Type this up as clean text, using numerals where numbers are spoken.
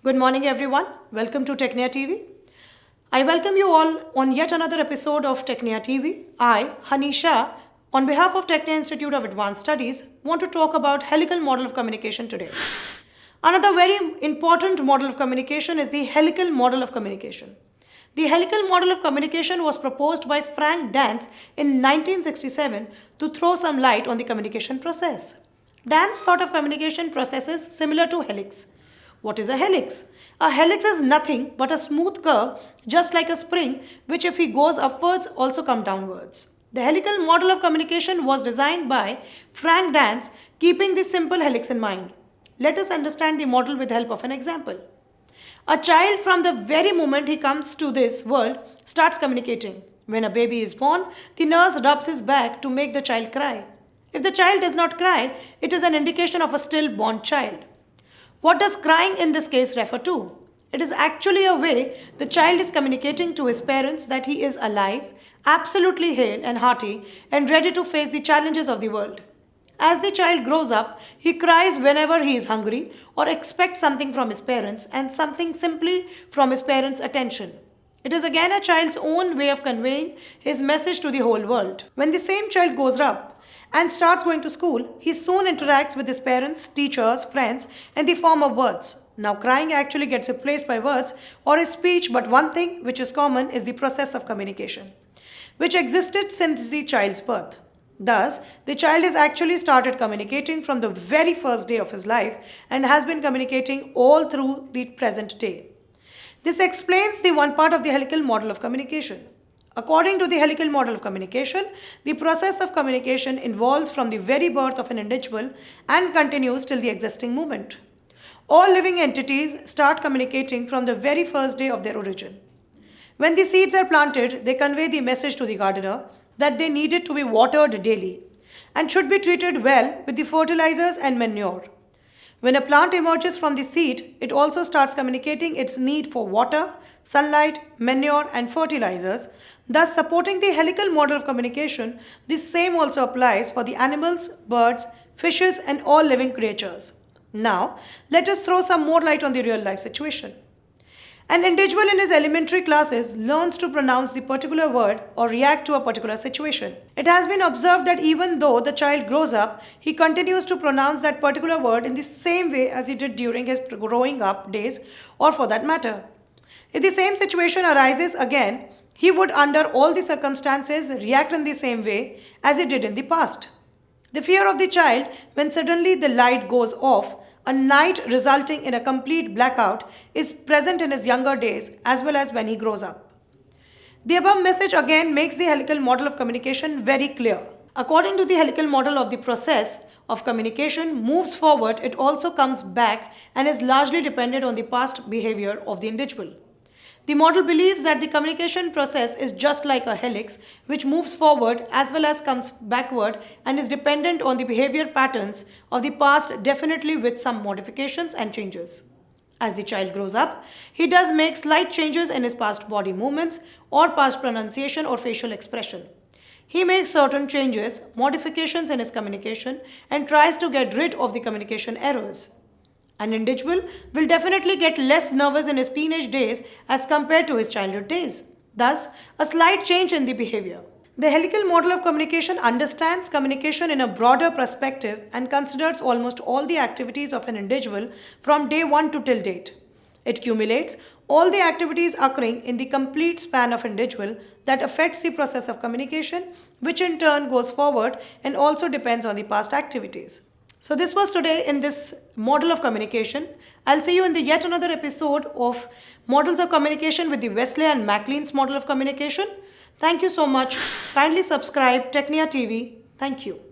Good morning, everyone. Welcome to Tecnia TV. I welcome you all on yet another episode of Tecnia TV. I, Shah, on behalf of Tecnia Institute of Advanced Studies, want to talk about helical model of communication today. Another very important model of communication is the helical model of communication. The helical model of communication was proposed by Frank Dance in 1967 to throw some light on the communication process. Dance thought of communication processes similar to helix. What is a helix? A helix is nothing but a smooth curve, just like a spring, which if it goes upwards also comes downwards. The helical model of communication was designed by Frank Dance, keeping this simple helix in mind. Let us understand the model with the help of an example. A child, from the very moment he comes to this world, starts communicating. When a baby is born, the nurse rubs his back to make the child cry. If the child does not cry, it is an indication of a stillborn child. What does crying in this case refer to? It is actually a way the child is communicating to his parents that he is alive, absolutely hale and hearty, and ready to face the challenges of the world. As the child grows up, he cries whenever he is hungry or expects something from his parents and something simply from his parents' attention. It is again a child's own way of conveying his message to the whole world. When the same child grows up and starts going to school, he soon interacts with his parents, teachers, friends in the form of words. Now crying actually gets replaced by words or a speech, but one thing which is common is the process of communication, which existed since the child's birth. Thus, the child has actually started communicating from the very first day of his life and has been communicating all through the present day. This explains the one part of the helical model of communication. According to the helical model of communication, the process of communication involves from the very birth of an individual and continues till the existing moment. All living entities start communicating from the very first day of their origin. When the seeds are planted, they convey the message to the gardener that they needed to be watered daily and should be treated well with the fertilizers and manure. When a plant emerges from the seed, it also starts communicating its need for water, sunlight, manure, and fertilizers, thus supporting the helical model of communication. This same also applies for the animals, birds, fishes, and all living creatures. Now, let us throw some more light on the real life situation. An individual in his elementary classes learns to pronounce the particular word or react to a particular situation. It has been observed that even though the child grows up, he continues to pronounce that particular word in the same way as he did during his growing up days, or for that matter. If the same situation arises again, he would under all the circumstances react in the same way as he did in the past. The fear of the child when suddenly the light goes off, a night resulting in a complete blackout, is present in his younger days as well as when he grows up. The above message again makes the helical model of communication very clear. According to the helical model of the process of communication moves forward, it also comes back and is largely dependent on the past behavior of the individual. The model believes that the communication process is just like a helix which moves forward as well as comes backward and is dependent on the behavior patterns of the past, definitely with some modifications and changes. As the child grows up, he does make slight changes in his past body movements or past pronunciation or facial expression. He makes certain changes, modifications in his communication and tries to get rid of the communication errors. An individual will definitely get less nervous in his teenage days as compared to his childhood days. Thus, a slight change in the behavior. The helical model of communication understands communication in a broader perspective and considers almost all the activities of an individual from day one to till date. It cumulates all the activities occurring in the complete span of individual that affects the process of communication, which in turn goes forward and also depends on the past activities. So this was today in this model of communication. I'll see you in the yet another episode of Models of Communication with the Wesley and MacLean's model of communication. Thank you so much. Kindly subscribe Tecnia TV. Thank you.